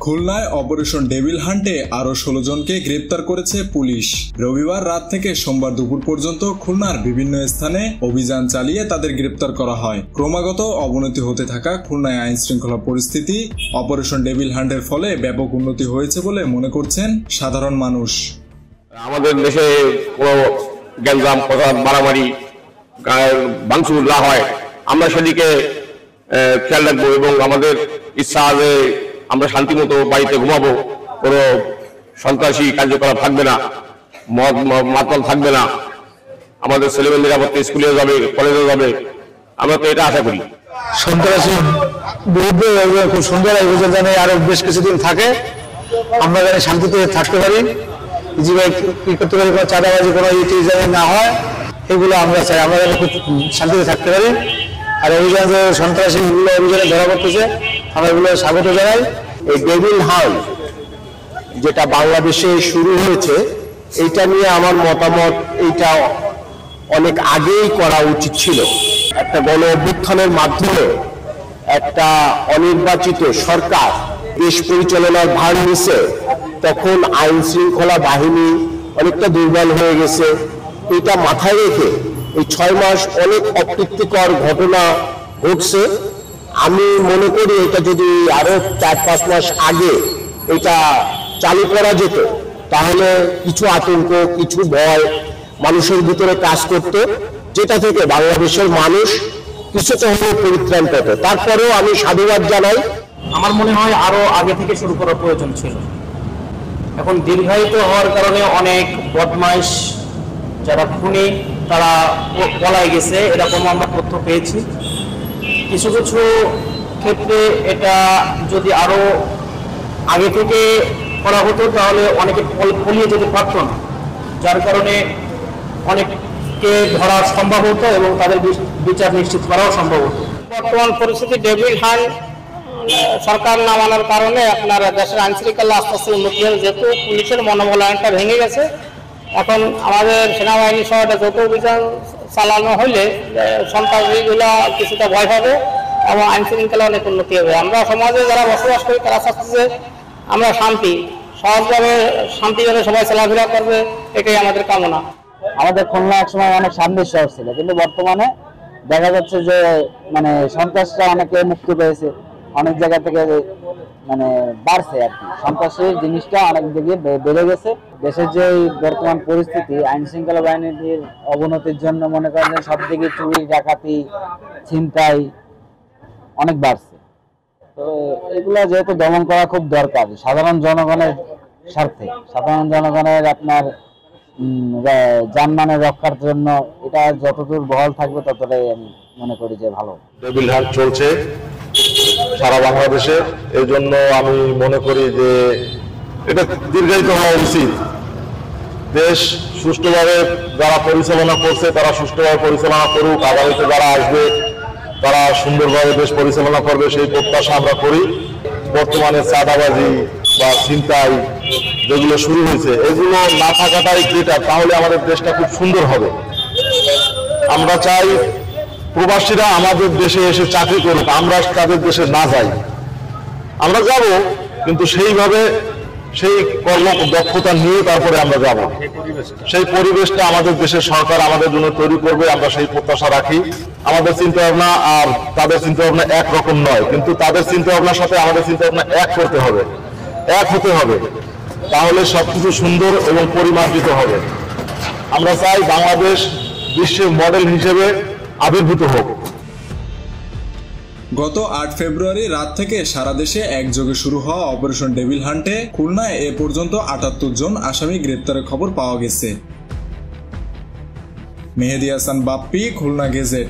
খুলনায় operation devil হান্টে আরো 16 জনকে গ্রেপ্তার করেছে পুলিশ। রবিবার রাত থেকে সোমবার দুপুর পর্যন্ত খুলনার বিভিন্ন স্থানে অভিযান চালিয়ে তাদের গ্রেপ্তার করা হয়। ক্রমাগত অবনতি হতে থাকা খুলনায় আইন শৃঙ্খলা পরিস্থিতি, অপারেশন ডেভিল হান্টের ফলে ব্যাপক উন্নতি হয়েছে বলে মনে করছেন সাধারণ মানুষ। আমাদের দেশে কোনো গ্যাঞ্জাম, মারামারি, ভাঙচুর না হয়, আমরা সেদিকে খেয়াল রাখবো এবং আমাদের ইচ্ছা যে আমরা শান্তিমতো বাড়িতে ঘুমাবো, কোনো সন্ত্রাসী কার্যকলাপ থাকবে না, মদ মাতাল থাকবে না, আমাদের ছেলেমেয়েরা নিরাপত্তা স্কুলে যাবে, কলেজে যাবে, আমরা তো এটা আশা করি। সন্ত্রাসীর বিরুদ্ধে খুব সুন্দর অভিযান যেন আরো বেশ কিছুদিন থাকে, আমরা যেন শান্তিতে থাকতে পারি, কি করতে পারি, কোনো চাঁদাবাজি কোনো ইটি যেন না হয়, এগুলো আমরা চাই। আমরা যেন খুব শান্তিতে থাকতে পারি। আর অভিযান যে সন্ত্রাসীগুলো অভিযানে ধরা পড়তেছে, আমরা এগুলো স্বাগত জানাই। এই ডেভিল হান্ট যেটা বাংলাদেশে শুরু হয়েছে, এইটা নিয়ে আমার মতামত, এইটা অনেক আগেই করা উচিত ছিল। একটা গণ অভ্যুত্থানের মাধ্যমে একটা অনির্বাচিত সরকার দেশ পরিচালনার ভার নিছে, তখন আইন শৃঙ্খলা বাহিনী অনেকটা দুর্বল হয়ে গেছে। এটা মাথায় রেখে এই 6 মাস অনেক অপ্রীতিকর ঘটনা ঘটছে। আমি মনে করি এটা যদি আরো 4-5 মাস আগে এটা চালু করা যেত, তাহলে কিছু আতঙ্ক, কিছু ভয় মানুষের ভিতরে কাজ করত, যেটা থেকে বাংলাদেশের মানুষ কিছুটা হলেও পরিত্রাণ পেত। তারপরেও আমি সাধুবাদ জানাই। আমার মনে হয় আরো আগে থেকে শুরু করার প্রয়োজন ছিল। এখন দীর্ঘায়িত হওয়ার কারণে অনেক বদমাইশ যারা খুনি তারা পলায় গেছে, এরকম আমরা তথ্য পেয়েছি। কিছু কিছু ক্ষেত্রে এটা যদি আরো আগে থেকে করা হতো তাহলে অনেকে পলিয়ে যেতে পারত না, যার কারণে অনেককে ধরা সম্ভব হতো এবং তাদের বিচার নিশ্চিত করাও সম্ভব হতো। বর্তমান পরিস্থিতি ডেভিল হান্ট সরকার না মানার কারণে আপনার দেশের আইন শৃঙ্খলা আস্তে আস্তে উন্নতি হবে, যেহেতু পুলিশের মনোবলটা ভেঙে গেছে। এখন আমাদের সেনাবাহিনী সহ যৌথ অভিযান চালানো হলে সন্ত্রাসীগুলো কিছুটা ভয় পাবে এবং আইন শৃঙ্খলা অনেক উন্নতি হবে। আমরা সমাজে যারা বসবাস করি তারা চাচ্ছে আমরা শান্তি, সহজভাবে শান্তিভাবে সবাই চলাফেরা করবে, এটাই আমাদের কামনা। আমাদের খুলনা একসময় অনেক শান্তির শহর ছিল, কিন্তু বর্তমানে দেখা যাচ্ছে যে সন্ত্রাসটা অনেকে মুক্তি পেয়েছে, অনেক জায়গা থেকে বাড়ছে আর কি। সন্ত্রাসের জিনিসটা অনেক দিকে বেড়ে গেছে। দেশের যে বর্তমান পরিস্থিতি, আইন শৃঙ্খলা বাহিনীর অবনতির জন্য মনে করেন সব দিকে চুরি, ডাকাতি, ছিনতাই অনেক বাড়ছে। তো এগুলা যেহেতু দমন করা খুব দরকার সাধারণ জনগণের স্বার্থে, সাধারণ জনগণের আপনার যানবাহনের রক্ষার জন্য এটা যতদূর বহাল থাকবে ততটাই আমি মনে করি যে ভালো। ডেভিল হান্ট চলছে সারা বাংলাদেশে, এই জন্য আমি মনে করি যে এটা দীর্ঘায়িত হওয়া উচিত। দেশ সুষ্ঠুভাবে যারা পরিচালনা করছে তারা সুষ্ঠুভাবে পরিচালনা করুক, আগামীতে যারা আসবে তারা সুন্দরভাবে দেশ পরিচালনা করবে, সেই প্রত্যাশা আমরা করি। বর্তমানে চাঁদাবাজি বা ছিনতাই যেগুলো শুরু হয়েছে, এগুলো না থাকাটাই বেটার, তাহলে আমাদের দেশটা খুব সুন্দর হবে। আমরা চাই প্রবাসীরা আমাদের দেশে এসে চাকরি করুক, আমরা তাদের দেশে না যাই। আমরা যাব, কিন্তু সেইভাবে সেই কর্মদক্ষতা নিয়ে তারপরে আমরা যাব। সেই পরিবেশটা আমাদের দেশের সরকার আমাদের জন্য তৈরি করবে, আমরা সেই প্রত্যাশা রাখি। আমাদের চিন্তা ভাবনা আর তাদের চিন্তা ভাবনা একরকম নয়, কিন্তু তাদের চিন্তা ভাবনার সাথে আমাদের চিন্তা ভাবনা এক করতে হবে, এক হতে হবে, তাহলে সবকিছু সুন্দর এবং পরিমার্জিত হবে। আমরা চাই বাংলাদেশ বিশ্বের মডেল হিসেবে আবির্ভূত হোক। গত 8 ফেব্রুয়ারি রাত থেকে সারা দেশে একযোগে শুরু হওয়া অপারেশন ডেভিল হান্টে খুলনায় এ পর্যন্ত 78 জন আসামি গ্রেপ্তারের খবর পাওয়া গেছে। মেহেদী হাসান বাপ্পি, খুলনা গেজেট।